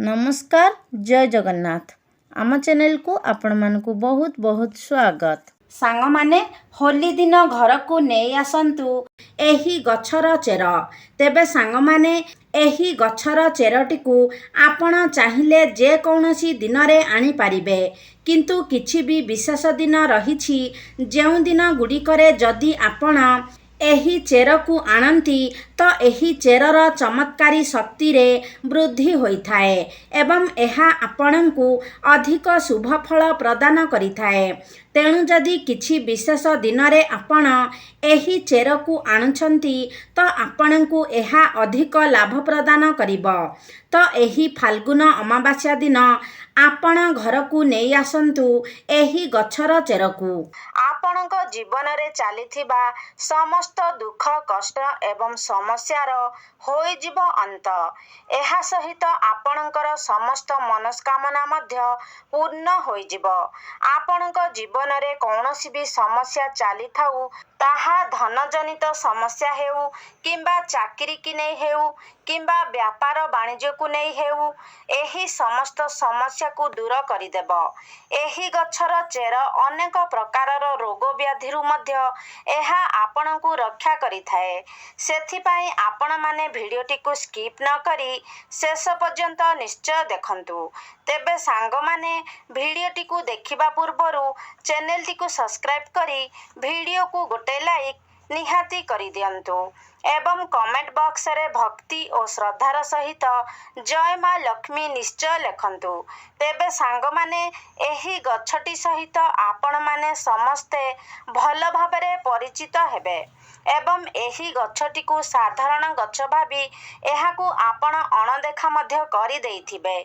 नमस्कार जय जगन्नाथ आम चैनल को आपण मानकु बहुत बहुत स्वागत। सांग माने होली दिन घर को नहीं आसंतु एही गछर चेर। तेबे सांग माने एही गछर चेरटी को आपण चाहिले जे कौनसी दिन रे आनी पारिबे, किंतु किछि भी विशेष दिन रहिछि जेउ दिन गुड़िकरे जदि आपण एही चेर को आणंती तो एही चेरर चमत्कारी शक्ति रे वृद्धि होइथाए एवं एहा आपणଙ୍କୁ अधिक शुभ फल प्रदान करिथाए। तेणु जदि किछि विशेष दिन रे आपण एही चेर को आणुछंती तो आपणଙ୍କୁ एहा अधिक लाभ प्रदान करिबो। तो एही फाल्गुन अमावास्या दिन आपण घर को नहीं आसंतु एही गछर चेर को। आपणक जीवन रे चलीथिबा समस्त दुख कष्ट एवं समस्यार होइजिब अंत। एहा सहित आपणकर समस्त मनस्कामना मध्य पूर्ण होइजिब। आपणक जीवन रे कौनसी भी समस्या चली थाउ, ताहा धनजनित समस्या हेउ किंबा चाकरी की नहीं हेउ किंबा व्यापार वाणिज्य को नहीं हेउ, एही समस्त समस्या को दूर करिदेब। एही गछर चेर अनेक प्रकारर रोग व्याधिरु मध्य एहा आपणଙ୍କୁ रक्षा करिथाए। सेथिपाई आपण माने भिडियोटी को स्किप न करी शेष पर्यंत निश्चय देखंतु। तेबे सांग माने भिडियोटी को देखिबा पूर्वरु चैनलटी को सब्सक्राइब करी भिडियो को गोटे लाइक निहाती करी दियंतु एवं कमेंट बॉक्स रे भक्ति और श्रद्धार सहित जय मां लक्ष्मी निश्चय लिखंतु। तेबे सांग माने एही गछटी सहित आपण माने समस्ते भल भाबरे परिचित हेबे एवं एही गछटी को साधारण गछ भाबी एहाकू आपण अणदेखा मध्य करि देइथिबे।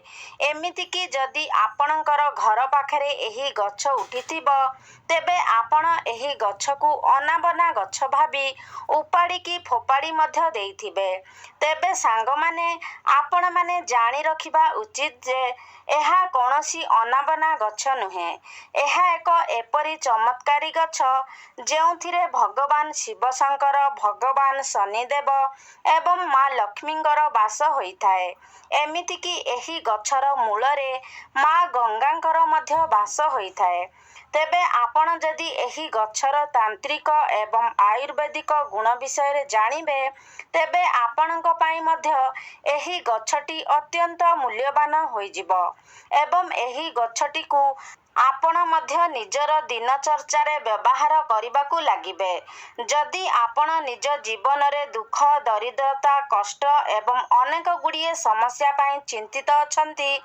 एमिति कि जदि आपणकर घर पाखरे एही गछ उठिथिबो तेबे आपण एही गछ को अनाबना गछ भाबी उपाड़ी की फोपाड़ी मध्य देइथिबे। तेबे सांग माने आपण माने जानी रखिबा उचित जे एहा कौनसी अनाबना गछ नुहे। एहा एक एपरी चमत्कारी गछ जेउथिरे भगवान शिव शंकर, भगवान शनिदेव एवं मां लक्ष्मींकर वास होइथाए। एमिति कि एही गछर मूलरे मां गंगांकर मध्य वास होइथाए। तेबे आपण जदि एही गछर तांत्रिक एवं आयुर्वेदिक गुण विषय जानिबे तेबे आपणक पाई मध्य एही गछटी अत्यंत मूल्यवान होइजिबो एवं एही गछटी को आपण मध्य निजर दिनचर्चा रे व्यवहार करिबाकू लागिबे। जदि आपण निज जीवन रे दुख, दरिद्रता, कष्ट एवं अनेक गुड़िए समस्या पाई चिंतित अछंती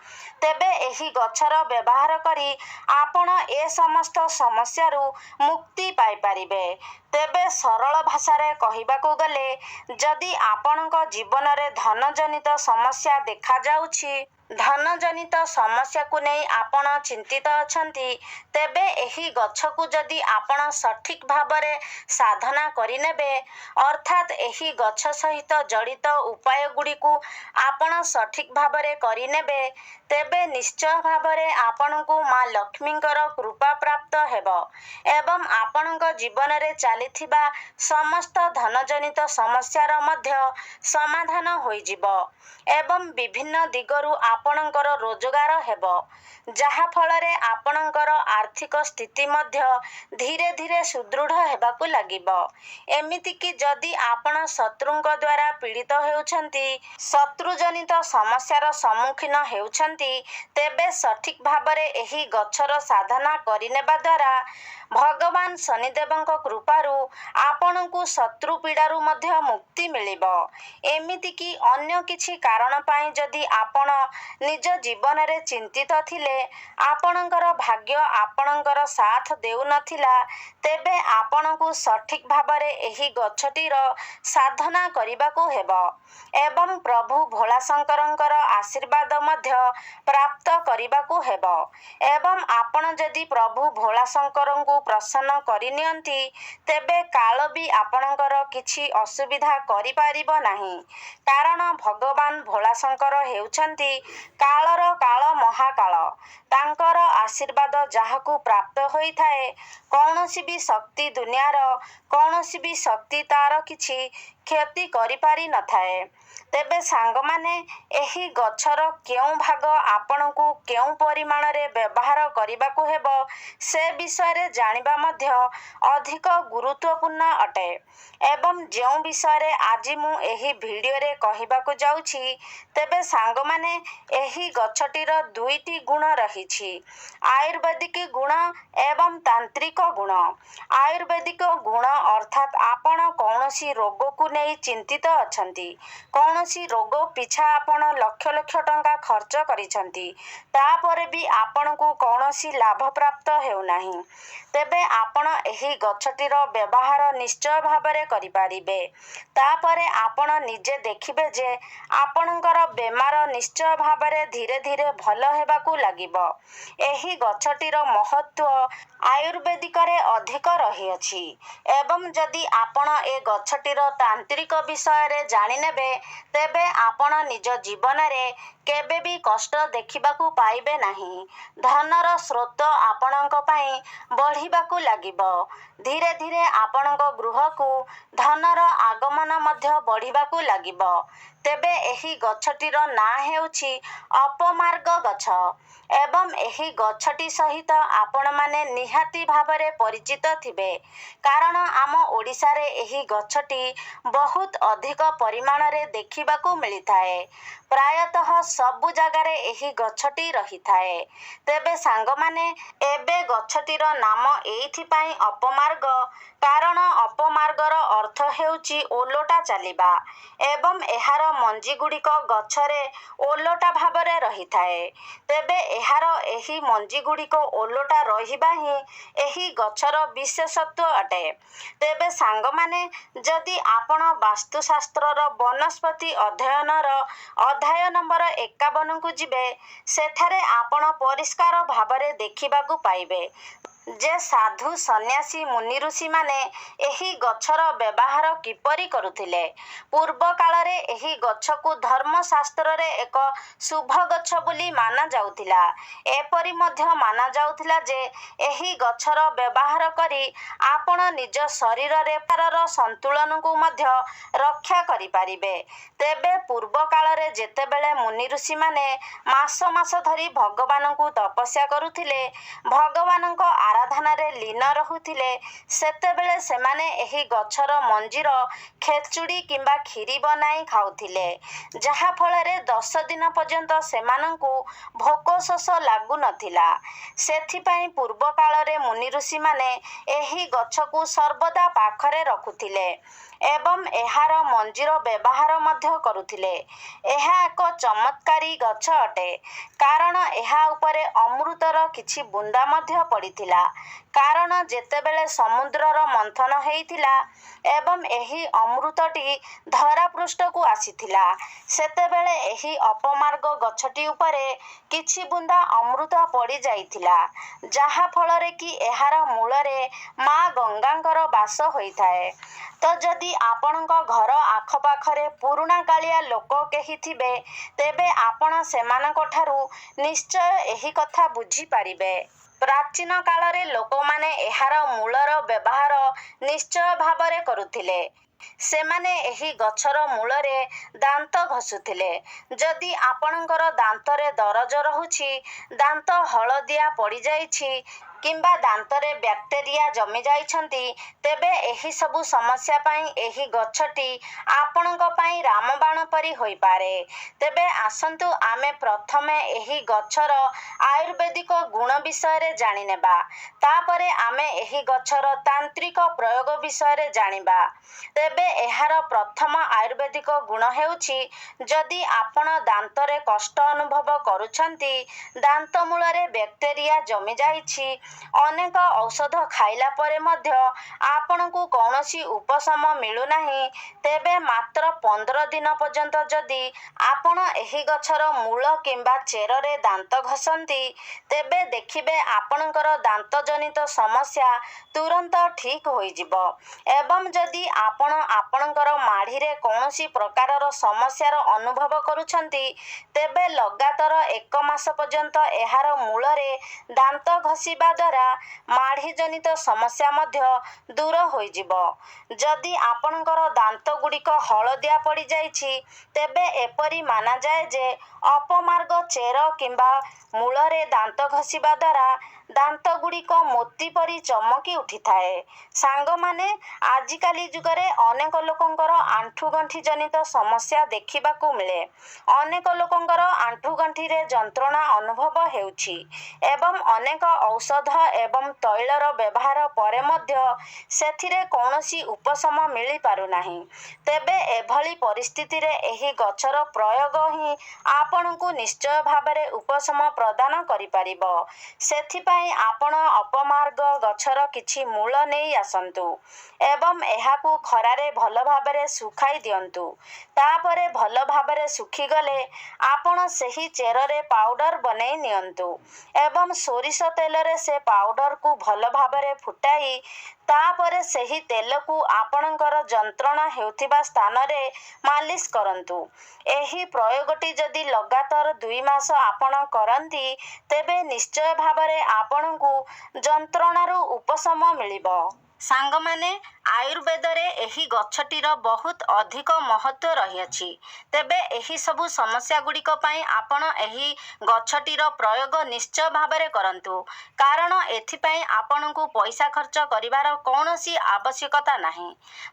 तेबे एही गछर व्यवहार करी आपण ए समस्त समस्यारू मुक्ति पाई पारिबे। तेबे सरल भाषा रे कहिबाकू गले जदि आपणक जीवन रे धन जनित समस्या देखा जाउछि, धन जनित समस्या को नहीं आपण चिंतित अछंती तेबे एही गछ को जदि आपण सठिक भाबरे साधना करिनेबे अर्थात एही गछ सहित जड़ित उपाय गुडी को आपण सठिक भाबरे करिनेबे तेबे निश्चय भाबरे आपणको मां लक्ष्मींकर कृपा प्राप्त हेबो एवं आपणक जीवन रे चलीथिबा समस्त धन जनित समस्यार मध्य समाधान होइजिबो एवं विभिन्न दिगरु आपणकर रोजगार हेबो, जहा फलरे आपणकर आर्थिक स्थिति मध्य धीरे धीरे सुदृढ़ हेबाकू लागिबो। एमिति कि जदि आपण शत्रुंक द्वारा पीड़ित हेउछंती, शत्रु जनित समस्यार सम्मुखीन हेउछंती तेबे सठिक भाबरे एही गछर साधना करिनेबा द्वारा भगवान शनिदेवଙ୍କ कृपारू आपणଙ୍କୁ शत्रु पीड़ारू मध्य मुक्ति मिलिबो। एमिति कि अन्य किछि कारण पाई जदि आपण निज जीवन रे चिंतित थिले, आपणकर भाग्य आपणकर साथ देउ नथिला तेबे आपणଙ୍କୁ सठिक भाबरे एही गछटीर साधना करिबाकू हेबो एवं प्रभु भोला शंकरंकर आशीर्वाद मध्य प्राप्त करिबाकू हेबो एवं आपण जदि प्रभु भोला शंकरंकु प्रसन्न करिनियंती तेबे काल भी आपणकर किछि असुविधा करि पारिबो नाही, कारण भगवान भोला शंकर हेउछंती कालर काल महाकाल। तांकर आशीर्वाद जाहाकू प्राप्त होइथाए कौनसी भी शक्ति दुनियार कौनसी भी शक्ति तार किछि କ୍ଷତି କରିପାରି ନଥାଏ। ତେବେ ସାଙ୍ଗମାନେ, ଏହି ଗଛର କେଉଁ ଭାଗ ଆପଣଙ୍କୁ କେଉଁ ପରିମାଣରେ ବ୍ୟବହାର କରିବାକୁ ହେବ ସେ ବିଷୟରେ ଜାଣିବା ମଧ୍ୟ ଅଧିକ ଗୁରୁତ୍ୱପୂର୍ଣ୍ଣ ଅଟେ। ଏବଂ ଯେଉଁ ବିଷୟରେ ଆଜି ମୁଁ ଏହି ଭିଡ଼ିଓରେ କହିବାକୁ ଯାଉଛି, ତେବେ ସାଙ୍ଗମାନେ, ଏହି ଗଛଟିର ଦୁଇଟି ଗୁଣ ରହିଛି, ଆୟୁର୍ବେଦିକ ଗୁଣ ଏବଂ ତାନ୍ତ୍ରିକ ଗୁଣ। ଆୟୁର୍ବେଦିକ ଗୁଣ ଅର୍ଥାତ୍ ଆପଣ କୌଣସି ରୋଗକୁ ନେଇ ଚିନ୍ତିତ ଅଛନ୍ତି, କୌଣସି ରୋଗ ପିଛା ଆପଣ ଲକ୍ଷ ଲକ୍ଷ ଟଙ୍କା ଖର୍ଚ୍ଚ କରିଛନ୍ତି, ତାପରେ ବି ଆପଣଙ୍କୁ କୌଣସି ଲାଭ ପ୍ରାପ୍ତ ହେଉନାହିଁ, ତେବେ ଆପଣ ଏହି ଗଛଟିର ବ୍ୟବହାର ନିଶ୍ଚୟ ଭାବରେ କରିପାରିବେ। ତାପରେ ଆପଣ ନିଜେ ଦେଖିବେ ଯେ ଆପଣଙ୍କର ବେମାର ନିଶ୍ଚୟ ଭାବରେ ଧୀରେ ଧୀରେ ଭଲ ହେବାକୁ ଲାଗିବ। ଏହି ଗଛଟିର ମହତ୍ତ୍ୱ ଆୟୁର୍ବେଦିକରେ ଅଧିକ ରହିଅଛି। ଏବଂ ଯଦି ଆପଣ ଏ ଗଛଟିର ତାନ୍ତ୍ରିକ ବିଷୟରେ ଜାଣିନେବେ, ତେବେ ଆପଣ ନିଜ ଜୀବନରେ କେବେ ବି କଷ୍ଟ ଦେଖିବାକୁ ପାଇବେ ନାହିଁ। ଧନର ସ୍ରୋତ ଆପଣଙ୍କ ପାଇଁ ବଢ଼ିବାକୁ ଲାଗିବ। ଧୀରେ ଧୀରେ ଆପଣଙ୍କ ଗୃହକୁ ଧନର ଆଗମନ ମଧ୍ୟ ବଢ଼ିବାକୁ ଲାଗିବ। ତେବେ ଏହି ଗଛଟିର ନାଁ ହେଉଛି ଅପମାର୍ଗ ଗଛ। ଏବଂ ଏହି ଗଛଟି ସହିତ ଆପଣମାନେ ନିହାତି ଭାବରେ ପରିଚିତ ଥିବେ, କାରଣ ଆମ ଓଡ଼ିଶାରେ ଏହି ଗଛଟି ବହୁତ ଅଧିକ ପରିମାଣରେ ଦେଖିବାକୁ ମିଳିଥାଏ। ପ୍ରାୟତଃ ସବୁ ଜାଗାରେ ଏହି ଗଛଟି ରହିଥାଏ। ତେବେ ସାଙ୍ଗମାନେ, ଏବେ ଗଛଟିର ନାମ ଏଇଥିପାଇଁ ଅପମାର୍ଗ, କାରଣ ଅପମାର୍ଗର ଅର୍ଥ ହେଉଛି ଓଲଟା ଚାଲିବା ଏବଂ ଏହାର ମଞ୍ଜିଗୁଡ଼ିକ ଗଛରେ ଓଲଟା ଭାବରେ ରହିଥାଏ। ତେବେ ଏହାର ଏହି ମଞ୍ଜିଗୁଡ଼ିକ ଓଲଟା ରହିବା ହିଁ ଏହି ଗଛର ବିଶେଷତ୍ୱ ଅଟେ। ତେବେ ସାଙ୍ଗମାନେ, ଯଦି ଆପଣ ବାସ୍ତୁଶାସ୍ତ୍ରର ବନସ୍ପତି ଅଧ୍ୟୟନର ଅଧ୍ୟାୟ ନମ୍ବର 51କୁ ଯିବେ, ସେଠାରେ ଆପଣ ପରିଷ୍କାର ଭାବରେ ଦେଖିବାକୁ ପାଇବେ ଯେ ସାଧୁ ସନ୍ନ୍ୟାସୀ ମୁନି ଋଷିମାନେ ଏହି ଗଛର ବ୍ୟବହାର କିପରି କରୁଥିଲେ। ପୂର୍ବ କାଳରେ ଏହି ଗଛକୁ ଧର୍ମଶାସ୍ତ୍ରରେ ଏକ ଶୁଭ ଗଛ ବୋଲି ମାନାଯାଉଥିଲା। ଏପରି ମଧ୍ୟ ମାନାଯାଉଥିଲା ଯେ ଏହି ଗଛର ବ୍ୟବହାର କରି ଆପଣ ନିଜ ଶରୀରରେ ପ୍ରକାରର ସନ୍ତୁଳନକୁ ମଧ୍ୟ ରକ୍ଷା କରିପାରିବେ। ତେବେ ପୂର୍ବ କାଳରେ ଯେତେବେଳେ ମୁନି ଋଷିମାନେ ମାସ ମାସ ଧରି ଭଗବାନଙ୍କୁ ତପସ୍ୟା କରୁଥିଲେ, ଭଗବାନଙ୍କ ଆରାଧନାରେ ଲୀନ ରହୁଥିଲେ, ସେତେବେଳେ ସେମାନେ ଏହି ଗଛର ମଞ୍ଜିର ଖେଚୁଡ଼ି କିମ୍ବା କ୍ଷୀରି ବନାଇ ଖାଉଥିଲେ, ଯାହାଫଳରେ 10 ଦିନ ପର୍ଯ୍ୟନ୍ତ ସେମାନଙ୍କୁ ଭୋକ ଶୋଷ ଲାଗୁନଥିଲା। ସେଥିପାଇଁ ପୂର୍ବ କାଳରେ ମୁନି ଋଷିମାନେ ଏହି ଗଛକୁ ସର୍ବଦା ପାଖରେ ରଖୁଥିଲେ ଏବଂ ଏହାର ମଞ୍ଜିର ବ୍ୟବହାର ମଧ୍ୟ କରୁଥିଲେ। ଏହା ଏକ ଚମତ୍କାରୀ ଗଛ ଅଟେ, କାରଣ ଏହା ଉପରେ ଅମୃତର କିଛି ବୁନ୍ଦା ମଧ୍ୟ ପଡ଼ିଥିଲା। କାରଣ ଯେତେବେଳେ ସମୁଦ୍ରର ମନ୍ଥନ ହେଇଥିଲା ଏବଂ ଏହି ଅମୃତଟି ଧରାପୃଷ୍ଠକୁ ଆସିଥିଲା, ସେତେବେଳେ ଏହି ଅପମାର୍ଗ ଗଛଟି ଉପରେ କିଛି ବୁନ୍ଦା ଅମୃତ ପଡ଼ିଯାଇଥିଲା, ଯାହାଫଳରେ କି ଏହାର ମୂଳରେ ମା ଗଙ୍ଗାଙ୍କର ବାସ ହୋଇଥାଏ। ତ ଯଦି ଆପଣଙ୍କ ଘର ଆଖପାଖରେ ପୁରୁଣାକାଳିଆ ଲୋକ କେହି ଥିବେ, ତେବେ ଆପଣ ସେମାନଙ୍କଠାରୁ ନିଶ୍ଚୟ ଏହି କଥା ବୁଝିପାରିବେ। ପ୍ରାଚୀନ କାଳରେ ଲୋକମାନେ ଏହାର ମୂଳର ବ୍ୟବହାର ନିଶ୍ଚୟ ଭାବରେ କରୁଥିଲେ। ସେମାନେ ଏହି ଗଛର ମୂଳରେ ଦାନ୍ତ ଘଷୁଥିଲେ। ଯଦି ଆପଣଙ୍କର ଦାନ୍ତରେ ଦରଜ ରହୁଛି, ଦାନ୍ତ ହଳଦିଆ ପଡ଼ିଯାଇଛି କିମ୍ବା ଦାନ୍ତରେ ବ୍ୟାକ୍ଟେରିଆ ଜମି ଯାଇଛନ୍ତି, ତେବେ ଏହି ସବୁ ସମସ୍ୟା ପାଇଁ ଏହି ଗଛଟି ଆପଣଙ୍କ ପାଇଁ ରାମବାଣ ପରି ହୋଇପାରେ। ତେବେ ଆସନ୍ତୁ ଆମେ ପ୍ରଥମେ ଏହି ଗଛର ଆୟୁର୍ବେଦିକ ଗୁଣ ବିଷୟରେ ଜାଣିନେବା। ତାପରେ ଆମେ ଏହି ଗଛର ତାନ୍ତ୍ରିକ ପ୍ରୟୋଗ ବିଷୟରେ ଜାଣିବା। ତେବେ ଏହାର ପ୍ରଥମ ଆୟୁର୍ବେଦିକ ଗୁଣ ହେଉଛି, ଯଦି ଆପଣ ଦାନ୍ତରେ କଷ୍ଟ ଅନୁଭବ କରୁଛନ୍ତି, ଦାନ୍ତ ମୂଳରେ ବ୍ୟାକ୍ଟେରିଆ ଜମିଯାଇଛି, ଅନେକ ଔଷଧ ଖାଇଲା ପରେ ମଧ୍ୟ ଆପଣଙ୍କୁ କୌଣସି ଉପଶମ ମିଳୁନାହିଁ, ତେବେ ମାତ୍ର 15 ଦିନ ପର୍ଯ୍ୟନ୍ତ ଯଦି ଆପଣ ଏହି ଗଛର ମୂଳ କିମ୍ବା ଚେରରେ ଦାନ୍ତ ଘଷନ୍ତି, ତେବେ ଦେଖିବେ ଆପଣଙ୍କର ଦାନ୍ତଜନିତ ସମସ୍ୟା ତୁରନ୍ତ ଠିକ୍ ହୋଇଯିବ। ଏବଂ ଯଦି ଆପଣ ଆପଣଙ୍କର ମାଢ଼ିରେ କୌଣସି ପ୍ରକାରର ସମସ୍ୟାର ଅନୁଭବ କରୁଛନ୍ତି, ତେବେ ଲଗାତାର 1 ମାସ ପର୍ଯ୍ୟନ୍ତ ଏହାର ମୂଳରେ ଦାନ୍ତ ଘଷିବା ଦ୍ୱାରା ମାଢ଼ି ଜନିତ ସମସ୍ୟା ମଧ୍ୟ ଦୂର ହୋଇଯିବ। ଯଦି ଆପଣଙ୍କର ଦାନ୍ତଗୁଡ଼ିକ ହଳଦିଆ ପଡ଼ିଯାଇଛି ତେବେ ଏପରି ମାନାଯାଏ ଯେ ଅପମାର୍ଗ ଚେର କିମ୍ବା ମୂଳରେ ଦାନ୍ତ ଘଷିବା ଦ୍ୱାରା ଦାନ୍ତଗୁଡ଼ିକ ମୋତି ପରି ଚମକି ଉଠିଥାଏ। ସାଙ୍ଗମାନେ, ଆଜିକାଲି ଯୁଗରେ ଅନେକ ଲୋକଙ୍କର ଆଣ୍ଠୁଗଣ୍ଠି ଜନିତ ସମସ୍ୟା ଦେଖିବାକୁ ମିଳେ। ଅନେକ ଲୋକଙ୍କର ଆଣ୍ଠୁଗଣ୍ଠିରେ ଯନ୍ତ୍ରଣା ଅନୁଭବ ହେଉଛି ଏବଂ ଅନେକ ଔଷଧ ଏବଂ ତୈଳର ବ୍ୟବହାର ପରେ ମଧ୍ୟ ସେଥିରେ କୌଣସି ଉପଶମ ମିଳିପାରୁନାହିଁ। ତେବେ ଏଭଳି ପରିସ୍ଥିତିରେ ଏହି ଗଛର ପ୍ରୟୋଗ ହିଁ ଆପଣଙ୍କୁ ନିଶ୍ଚୟ ଭାବରେ ଉପଶମ ପ୍ରଦାନ କରିପାରିବ। ସେଥିପାଇଁ ଆପଣ ଅପମାର୍ଗ ଗଛର କିଛି ମୂଳ ନେଇ ଆସନ୍ତୁ ଏବଂ ଏହାକୁ ଖରାରେ ଭଲ ଭାବରେ ଶୁଖାଇ ଦିଅନ୍ତୁ। ତାପରେ ଭଲ ଭାବରେ ଶୁଖିଗଲେ ଆପଣ ସେହି ଚେରରେ ପାଉଡର ବନେଇ ନିଅନ୍ତୁ ଏବଂ ସୋରିଷ ତେଲରେ ସେ ପାଉଡରକୁ ଭଲ ଭାବରେ ଫୁଟାଇ ତାପରେ ସେହି ତେଲକୁ ଆପଣଙ୍କର ଯନ୍ତ୍ରଣା ହେଉଥିବା ସ୍ଥାନରେ ମାଲିସ କରନ୍ତୁ। ଏହି ପ୍ରୟୋଗଟି ଯଦି ଲଗାତାର 2 ମାସ ଆପଣ କରନ୍ତି ତେବେ ନିଶ୍ଚୟ ଭାବରେ ଆପଣଙ୍କୁ ଯନ୍ତ୍ରଣାରୁ ଉପଶମ ମିଳିବ। ସାଙ୍ଗମାନେ, ଆୟୁର୍ବେଦରେ ଏହି ଗଛଟିର ବହୁତ ଅଧିକ ମହତ୍ତ୍ୱ ରହିଅଛି। ତେବେ ଏହି ସବୁ ସମସ୍ୟାଗୁଡ଼ିକ ପାଇଁ ଆପଣ ଏହି ଗଛଟିର ପ୍ରୟୋଗ ନିଶ୍ଚୟ ଭାବରେ କରନ୍ତୁ, କାରଣ ଏଥିପାଇଁ ଆପଣଙ୍କୁ ପଇସା ଖର୍ଚ୍ଚ କରିବାର କୌଣସି ଆବଶ୍ୟକତା ନାହିଁ।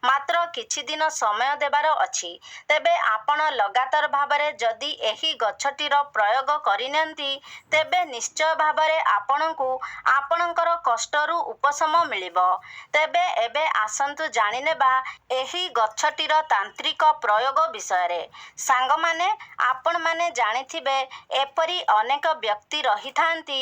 ମାତ୍ର କିଛି ଦିନ ସମୟ ଦେବାର ଅଛି। ତେବେ ଆପଣ ଲଗାତାର ଭାବରେ ଯଦି ଏହି ଗଛଟିର ପ୍ରୟୋଗ କରିନିଅନ୍ତି ତେବେ ନିଶ୍ଚୟ ଭାବରେ ଆପଣଙ୍କୁ ଆପଣଙ୍କର କଷ୍ଟରୁ ଉପଶମ ମିଳିବ। ତେବେ ଏବେ ଆସନ୍ତୁ ଜାଣିନେବା ଏହି ଗଛଟିର ତାନ୍ତ୍ରିକ ପ୍ରୟୋଗ ବିଷୟରେ। ସାଙ୍ଗମାନେ, ଆପଣମାନେ ଜାଣିଥିବେ ଏପରି ଅନେକ ବ୍ୟକ୍ତି ରହିଥାନ୍ତି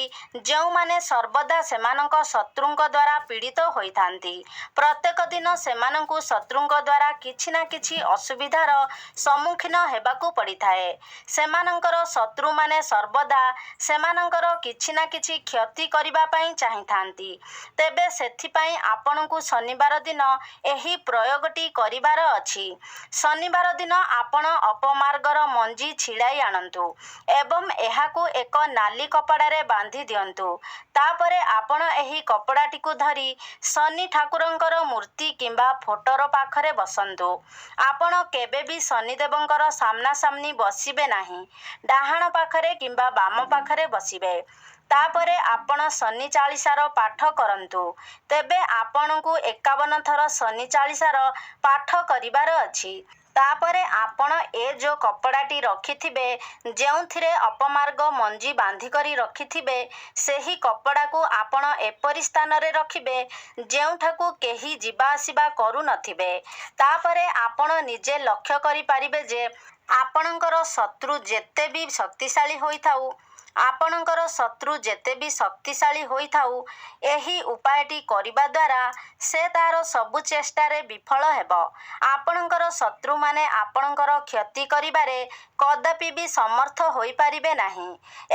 ଯେଉଁମାନେ ସର୍ବଦା ସେମାନଙ୍କ ଶତ୍ରୁଙ୍କ ଦ୍ୱାରା ପୀଡ଼ିତ ହୋଇଥାନ୍ତି। ପ୍ରତ୍ୟେକ ଦିନ ସେମାନଙ୍କୁ ଶତ୍ରୁଙ୍କ ଦ୍ୱାରା କିଛି ନା କିଛି ଅସୁବିଧାର ସମ୍ମୁଖୀନ ହେବାକୁ ପଡ଼ିଥାଏ। ସେମାନଙ୍କର ଶତ୍ରୁମାନେ ସର୍ବଦା ସେମାନଙ୍କର କିଛି ନା କିଛି କ୍ଷତି କରିବା ପାଇଁ ଚାହିଁଥାନ୍ତି। ତେବେ ସେଥିପାଇଁ ଆପଣଙ୍କୁ ଶନିବାର ଦିନ ଏହି ପ୍ରୟୋଗଟି କରିବାର ଅଛି। ଶନିବାର ଦିନ ଆପଣ ଅପମାର୍ଗର ମଞ୍ଜି ଛିଡ଼ାଇ ଆଣନ୍ତୁ ଏବଂ ଏହାକୁ ଏକ ନାଲି କପଡ଼ାରେ ବାନ୍ଧି ଦିଅନ୍ତୁ। ତାପରେ ଆପଣ ଏହି କପଡ଼ାଟିକୁ ଧରି ଶନି ଠାକୁରଙ୍କର ମୂର୍ତ୍ତି କିମ୍ବା ଫଟୋର ପାଖରେ ବସନ୍ତୁ। ଆପଣ କେବେ ବି ଶନିଦେବଙ୍କର ସାମ୍ନାସାମ୍ନି ବସିବେ ନାହିଁ। ଡାହାଣ ପାଖରେ କିମ୍ବା ବାମ ପାଖରେ ବସିବେ। ତାପରେ ଆପଣ ଶନି ଚାଳିଶାର ପାଠ କରନ୍ତୁ। ତେବେ ଆପଣଙ୍କୁ 51 ଥର ଶନି ଚାଳିଶାର ପାଠ କରିବାର ଅଛି। ତାପରେ ଆପଣ ଏ ଯେଉଁ କପଡ଼ାଟି ରଖିଥିବେ, ଯେଉଁଥିରେ ଅପମାର୍ଗ ମଞ୍ଜି ବାନ୍ଧିକରି ରଖିଥିବେ, ସେହି କପଡ଼ାକୁ ଆପଣ ଏପରି ସ୍ଥାନରେ ରଖିବେ ଯେଉଁଠାକୁ କେହି ଯିବା ଆସିବା କରୁନଥିବେ। ତାପରେ ଆପଣ ନିଜେ ଲକ୍ଷ୍ୟ କରିପାରିବେ ଯେ ଆପଣଙ୍କର ଶତ୍ରୁ ଯେତେ ବି ଶକ୍ତିଶାଳୀ ହୋଇଥାଉ ଏହି ଉପାୟଟି କରିବା ଦ୍ୱାରା ସେ ତାର ସବୁ ଚେଷ୍ଟାରେ ବିଫଳ ହେବ। ଆପଣଙ୍କର ଶତ୍ରୁମାନେ ଆପଣଙ୍କର କ୍ଷତି କରିବାରେ କଦାପି ବି ସମର୍ଥ ହୋଇପାରିବେ ନାହିଁ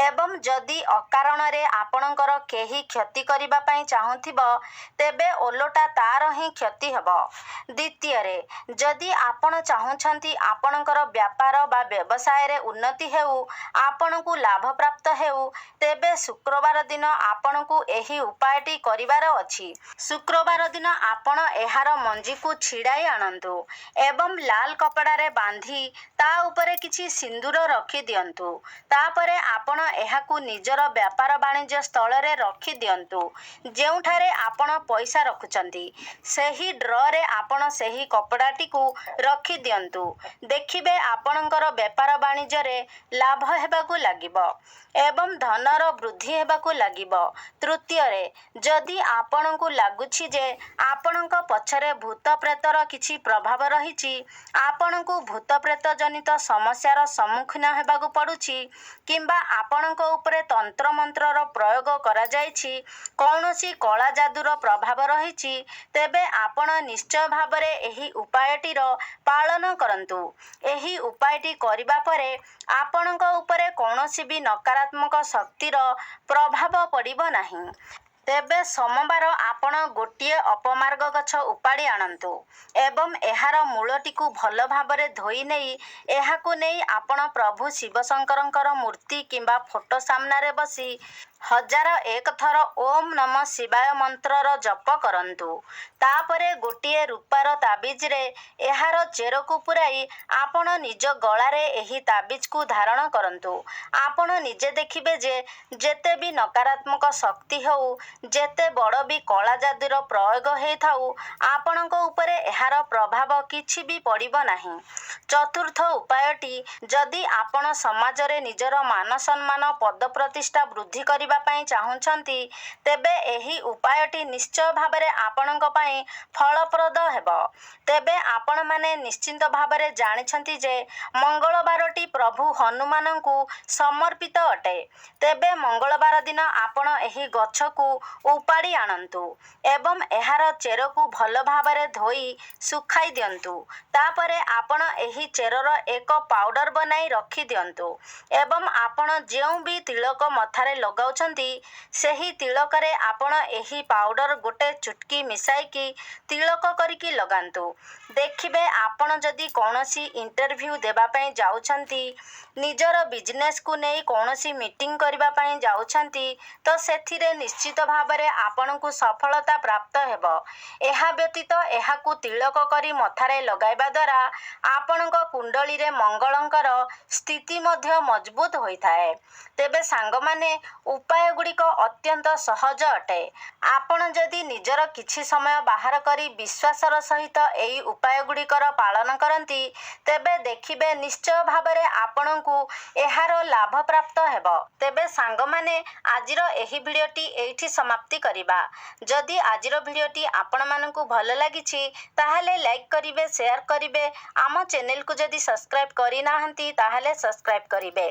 ଏବଂ ଯଦି ଅକାରଣରେ ଆପଣଙ୍କର କେହି କ୍ଷତି କରିବା ପାଇଁ ଚାହୁଁଥିବ ତେବେ ଓଲଟା ତାର ହିଁ କ୍ଷତି ହେବ। ଦ୍ୱିତୀୟରେ, ଯଦି ଆପଣ ଚାହୁଁଛନ୍ତି ଆପଣଙ୍କର ବ୍ୟାପାର ବା ବ୍ୟବସାୟରେ ଉନ୍ନତି ହେଉ, ଆପଣଙ୍କୁ ଲାଭପ୍ରାପ୍ତ ହେଉ, ତେବେ ଶୁକ୍ରବାର ଦିନ ଆପଣଙ୍କୁ ଏହି ଉପାୟଟି କରିବାର ଅଛି। ଶୁକ୍ରବାର ଦିନ ଆପଣ ଏହାର ମଞ୍ଜିକୁ ଛିଡ଼ାଇ ଆଣନ୍ତୁ ଏବଂ ଲାଲ କପଡ଼ାରେ ବାନ୍ଧି ତା ଉପରେ କିଛି ସିନ୍ଦୁର ରଖିଦିଅନ୍ତୁ। ତାପରେ ଆପଣ ଏହାକୁ ନିଜର ବ୍ୟାପାର ବାଣିଜ୍ୟ ସ୍ଥଳରେ ରଖିଦିଅନ୍ତୁ। ଯେଉଁଠାରେ ଆପଣ ପଇସା ରଖୁଛନ୍ତି ସେହି ଡ୍ରରେ ଆପଣ ସେହି କପଡ଼ାଟିକୁ ରଖିଦିଅନ୍ତୁ। ଦେଖିବେ ଆପଣଙ୍କର ବେପାର ବାଣିଜ୍ୟରେ ଲାଭ ହେବାକୁ ଲାଗିବ ଏବଂ ଧନର ବୃଦ୍ଧି ହେବାକୁ ଲାଗିବ। ତୃତୀୟରେ, ଯଦି ଆପଣଙ୍କୁ ଲାଗୁଛି ଯେ ଆପଣଙ୍କ ପଛରେ ଭୂତ ପ୍ରେତର କିଛି ପ୍ରଭାବ ରହିଛି, ଆପଣଙ୍କୁ ଭୂତ ପ୍ରେତ ଜନିତ ସମସ୍ୟାର ସମ୍ମୁଖୀନ ହେବାକୁ ପଡ଼ୁଛି କିମ୍ବା ଆପଣଙ୍କ ଉପରେ ତନ୍ତ୍ରମନ୍ତ୍ରର ପ୍ରୟୋଗ କରାଯାଇଛି, କୌଣସି କଳା ଯାଦୁର ପ୍ରଭାବ ରହିଛି, ତେବେ ଆପଣ ନିଶ୍ଚୟ ଭାବରେ ଏହି ଉପାୟଟିର ପାଳନ କରନ୍ତୁ। ଏହି ଉପାୟଟି କରିବା ପରେ ଆପଣଙ୍କ ଉପରେ କୌଣସି ବି ନକାରାତ୍ମକ ଶକ୍ତିର ପ୍ରଭାବ ପଡ଼ିବ ନାହିଁ। ତେବେ ସୋମବାର ଆପଣ ଗୋଟିଏ ଅପମାର୍ଗ ଗଛ ଉପାଡ଼ି ଆଣନ୍ତୁ ଏବଂ ଏହାର ମୂଳଟିକୁ ଭଲ ଭାବରେ ଧୋଇ ନେଇ ଏହାକୁ ନେଇ ଆପଣ ପ୍ରଭୁ ଶିବ ଶଙ୍କରଙ୍କର ମୂର୍ତ୍ତି କିମ୍ବା ଫଟୋ ସାମ୍ନାରେ ବସି 1001 ଥର ଓମ୍ ନମଃ ଶିବାୟ ମନ୍ତ୍ରର ଜପ କରନ୍ତୁ। ତାପରେ ଗୋଟିଏ ରୂପାର ତାବିଜରେ ଏହାର ଚେରକୁ ପୂରାଇ ଆପଣ ନିଜ ଗଳାରେ ଏହି ତାବିଜକୁ ଧାରଣ କରନ୍ତୁ। ଆପଣ ନିଜେ ଦେଖିବେ ଯେ ଯେତେ ବି ନକାରାତ୍ମକ ଶକ୍ତି ହେଉ, ଯେତେ ବଡ଼ ବି କଳା ଯାଦୁର ପ୍ରୟୋଗ ହେଇଥାଉ, ଆପଣଙ୍କ ଉପରେ ଏହାର ପ୍ରଭାବ କିଛି ବି ପଡ଼ିବ ନାହିଁ। ଚତୁର୍ଥ ଉପାୟଟି, ଯଦି ଆପଣ ସମାଜରେ ନିଜର ମାନ ସମ୍ମାନ ପଦପ୍ରତିଷ୍ଠା ବୃଦ୍ଧି କରିବା ପାଇଁ ଚାହୁଁଛନ୍ତି, ତେବେ ଏହି ଉପାୟଟି ନିଶ୍ଚୟ ଭାବରେ ଆପଣଙ୍କ ପାଇଁ ଫଳପ୍ରଦ ହେବ। ତେବେ ଆପଣମାନେ ନିଶ୍ଚିନ୍ତ ଭାବରେ ଜାଣିଛନ୍ତି ଯେ ମଙ୍ଗଳବାରଟି ପ୍ରଭୁ ହନୁମାନଙ୍କୁ ସମର୍ପିତ ଅଟେ। ତେବେ ମଙ୍ଗଳବାର ଦିନ ଆପଣ ଏହି ଗଛକୁ ଉପାଡ଼ି ଆଣନ୍ତୁ ଏବଂ ଏହାର ଚେରକୁ ଭଲ ଭାବରେ ଧୋଇ ଶୁଖାଇ ଦିଅନ୍ତୁ। ତାପରେ ଆପଣ ଏହି ଚେରର ଏକ ପାଉଡର ବନାଇ ରଖିଦିଅନ୍ତୁ ଏବଂ ଆପଣ ଯେଉଁ ବି ତିଳକ ମଥାରେ ଲଗାଉଛନ୍ତି, ସେହି ତିଳକରେ ଆପଣ ଏହି ପାଉଡର ଗୋଟେ ଚୁଟକି ମିଶାଇକି ତିଳକ କରିକି ଲଗାନ୍ତୁ। ଦେଖିବେ ଆପଣ ଯଦି କୌଣସି ଇଣ୍ଟରଭ୍ୟୁ ଦେବା ପାଇଁ ଯାଉଛନ୍ତି, ନିଜର ବିଜନେସକୁ ନେଇ କୌଣସି ମିଟିଂ କରିବା ପାଇଁ ଯାଉଛନ୍ତି, ତ ସେଥିରେ ନିଶ୍ଚିତ ଭାବରେ ଆପଣଙ୍କୁ ସଫଳତା ପ୍ରାପ୍ତ ହେବ। ଏହା ବ୍ୟତୀତ ଏହାକୁ ତିଳକ କରି ମଥାରେ ଲଗାଇବା ଦ୍ୱାରା ଆପଣଙ୍କ କୁଣ୍ଡଳୀରେ ମଙ୍ଗଳଙ୍କର ସ୍ଥିତି ମଧ୍ୟ ମଜବୁତ ହୋଇଥାଏ। ତେବେ ସାଙ୍ଗମାନେ, ଉପାୟଗୁଡ଼ିକ ଅତ୍ୟନ୍ତ ସହଜ ଅଟେ। ଆପଣ ଯଦି ନିଜର କିଛି ସମୟ ବାହାର କରି ବିଶ୍ୱାସର ସହିତ ଏହି ଉପାୟଗୁଡ଼ିକର ପାଳନ କରନ୍ତି, ତେବେ ଦେଖିବେ ନିଶ୍ଚୟ ଭାବରେ ଆପଣଙ୍କୁ ଏହାର ଲାଭ ପ୍ରାପ୍ତ ହେବ। ତେବେ ସାଙ୍ଗମାନେ, ଆଜିର ଏହି ଭିଡ଼ିଓଟି ଏଇଠି ସମାପ୍ତି କରିବା। ଯଦି ଆଜିର ଭିଡ଼ିଓଟି ଆପଣମାନଙ୍କୁ ଭଲ ଲାଗିଛି, ତାହେଲେ ଲାଇକ୍ କରିବେ, ସେୟାର କରିବେ। ଆମ ଚ୍ୟାନେଲକୁ ଯଦି ସବସ୍କ୍ରାଇବ୍ କରିନାହାନ୍ତି, ତାହେଲେ ସବସ୍କ୍ରାଇବ୍ କରିବେ।